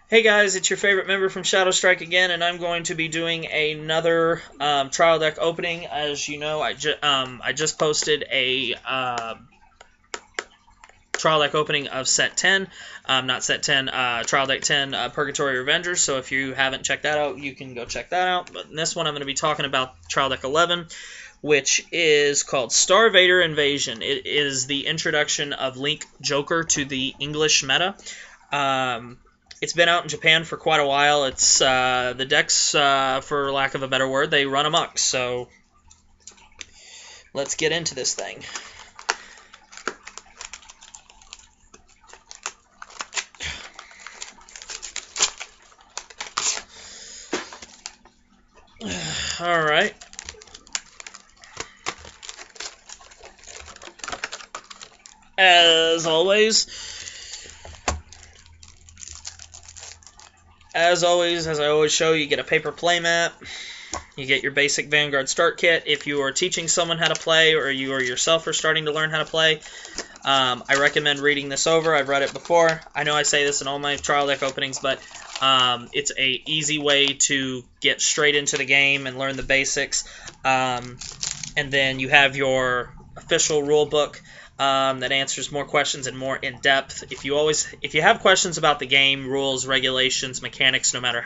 Hey guys, it's your favorite member from Shadow Strike again, and I'm going to be doing another trial deck opening. As you know, I just posted a trial deck opening of set 10, not set 10, trial deck 10, Purgatory Revengers. So if you haven't checked that out, you can go check that out. But in this one, I'm going to be talking about trial deck 11, which is called StarVaderInvasion. It is the introduction of Link Joker to the English meta. It's been out in Japan for quite a while. It's the decks, for lack of a better word, they run amok. So let's get into this thing. All right. As always, as I always show, you get a paper playmat. You get your basic Vanguard start kit. If you are teaching someone how to play, or you or yourself are starting to learn how to play, I recommend reading this over. I've read it before. I know I say this in all my trial deck openings, but it's a easy way to get straight into the game and learn the basics. And then you have your official rule book that answers more questions and more in depth. If you have questions about the game, rules, regulations, mechanics, no matter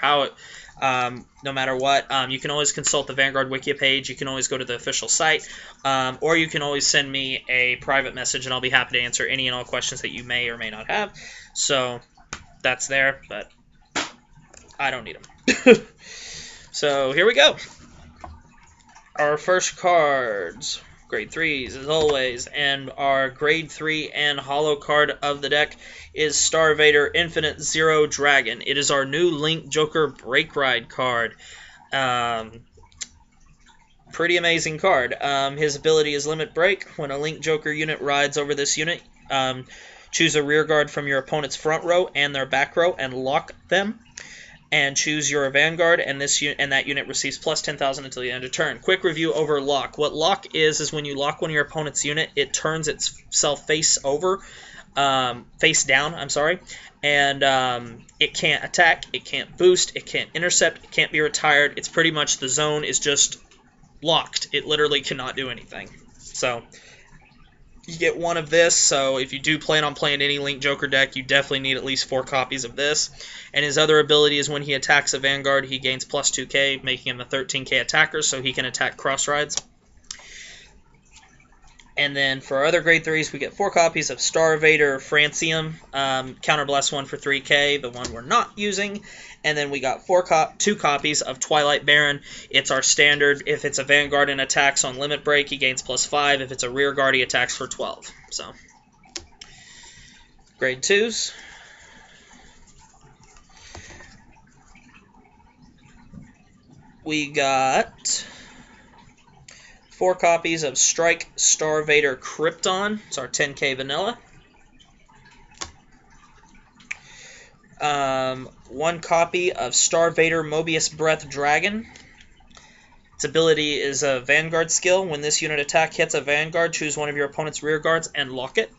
what, you can always consult the Vanguard Wikia page. You can always go to the official site, or you can always send me a private message, and I'll be happy to answer any and all questions that you may or may not have. So that's there, but I don't need them. So here we go. Our first cards, grade 3s as always, and our grade 3 and holo card of the deck is Star Vader Infinite Zero Dragon. It is our new Link Joker Break Ride card. Pretty amazing card. His ability is Limit Break. When a Link Joker unit rides over this unit, choose a rear guard from your opponent's front row and their back row and lock them. And choose your Vanguard, and that unit receives plus 10,000 until the end of turn. Quick review over lock. What lock is when you lock one of your opponent's unit, it turns itself face down, and it can't attack, it can't boost, it can't intercept, it can't be retired. It's pretty much the zone is just locked. It literally cannot do anything. So you get one of this, so if you do plan on playing any Link Joker deck, you definitely need at least 4 copies of this. And his other ability is when he attacks a Vanguard, he gains plus 2k, making him a 13k attacker, so he can attack cross rides. And then for our other grade 3s, we get 4 copies of Star Vader Francium, Counterblast 1 for 3k, the one we're not using. And then we got 2 copies of Twilight Baron. It's our standard. If it's a Vanguard and attacks on Limit Break, he gains plus 5. If it's a rear guard, he attacks for 12. So, grade 2s. We got 4 copies of Strike Star Vader Krypton. It's our 10k vanilla. 1 copy of Star Vader Mobius Breath Dragon. Its ability is a Vanguard skill. When this unit attack hits a Vanguard, choose one of your opponent's rear guards and lock it.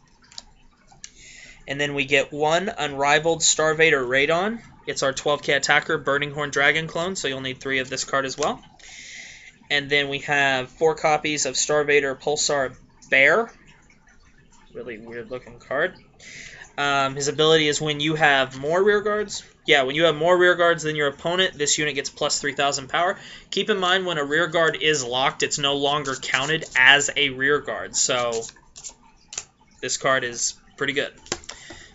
And then we get 1 Unrivaled Star Vader Radon. It's our 12k attacker Burning Horn Dragon clone, so you'll need 3 of this card as well. And then we have 4 copies of Star Vader Pulsar Bear. Really weird looking card. His ability is when you have more rear guards. Yeah, when you have more rear guards than your opponent, this unit gets plus 3,000 power. Keep in mind, when a rear guard is locked, it's no longer counted as a rear guard. So this card is pretty good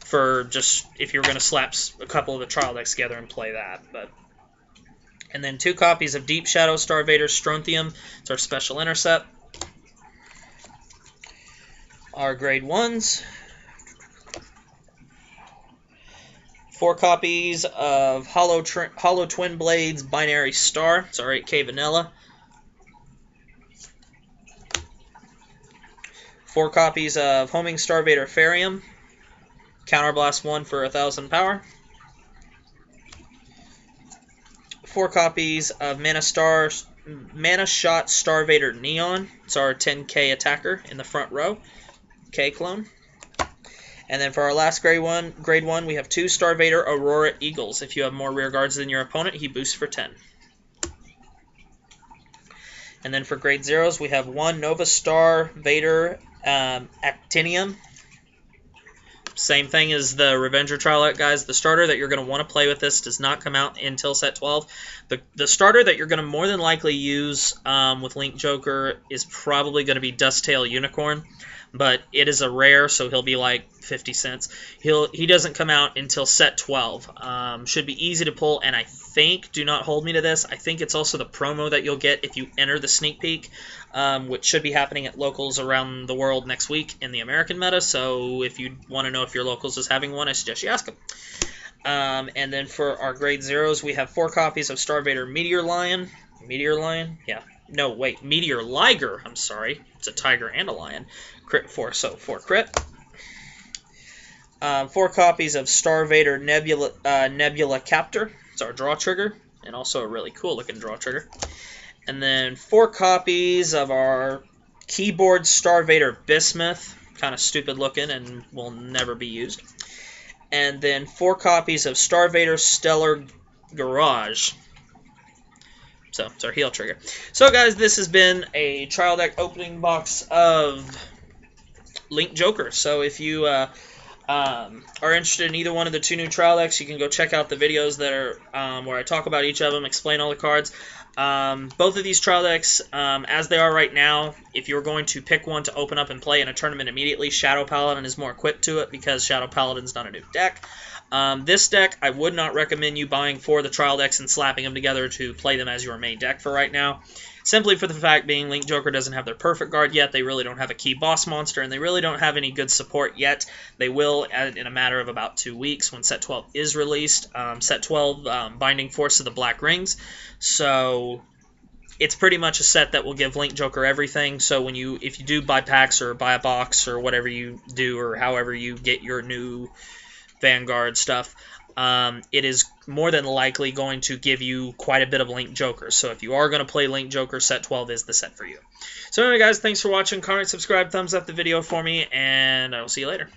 for just if you're going to slap a couple of the trial decks together and play that. And then 2 copies of Deep Shadow Star Vader Strontium. It's our special intercept. Our grade 1s. 4 copies of Hollow Twin Blades Binary Star. It's our 8k vanilla. 4 copies of Homing Star Vader Farium. Counterblast 1 for 1,000 power. 4 copies of Mana Shot Star Vader Neon. It's our 10k attacker in the front row. K clone. And then for our last grade one, we have 2 Star Vader Aurora Eagles. If you have more rear guards than your opponent, he boosts for 10. And then for grade 0s, we have 1 Nova Star Vader Actinium. Same thing as the Revenger Trial, guys. The starter that you're going to want to play with this does not come out until set 12. The starter that you're going to more than likely use with Link Joker is probably going to be Dusttail Unicorn, but it is a rare, so he'll be like 50 cents. He doesn't come out until set 12. Should be easy to pull, and I think, do not hold me to this, I think it's also the promo that you'll get if you enter the sneak peek, which should be happening at locals around the world next week in the American meta, so if you want to know if your locals is having one, I suggest you ask them. And then for our grade 0s, we have 4 copies of Star Vader Meteor Lion. Meteor Lion? Yeah. No, wait. Meteor Liger. I'm sorry. It's a tiger and a lion. Crit 4, so 4 crit. 4 copies of Star Vader Nebula Captor. It's our draw trigger, and also a really cool looking draw trigger. And then 4 copies of our keyboard Star Vader Bismuth. Kind of stupid looking and will never be used. And then 4 copies of Star Vader Stellar Garage. So, it's our heal trigger. So, guys, this has been a trial deck opening box of Link Joker. So, if you are interested in either one of the 2 new trial decks, you can go check out the videos that are where I talk about each of them, explain all the cards. Both of these trial decks, as they are right now, if you're going to pick one to open up and play in a tournament immediately, Shadow Paladin is more equipped to it because Shadow Paladin's not a new deck. This deck, I would not recommend you buying 4 of the trial decks and slapping them together to play them as your main deck for right now. Simply for the fact being Link Joker doesn't have their perfect guard yet, they really don't have a key boss monster, and they really don't have any good support yet. They will in a matter of about 2 weeks when Set 12 is released. Set 12, Binding Force of the Black Rings. So it's pretty much a set that will give Link Joker everything. So if you do buy packs or buy a box or whatever you do or however you get your new Vanguard stuff, it is more than likely going to give you quite a bit of Link Joker. So if you are going to play Link Joker, Set 12 is the set for you. So anyway, guys, thanks for watching. Comment, subscribe, thumbs up the video for me, and I will see you later.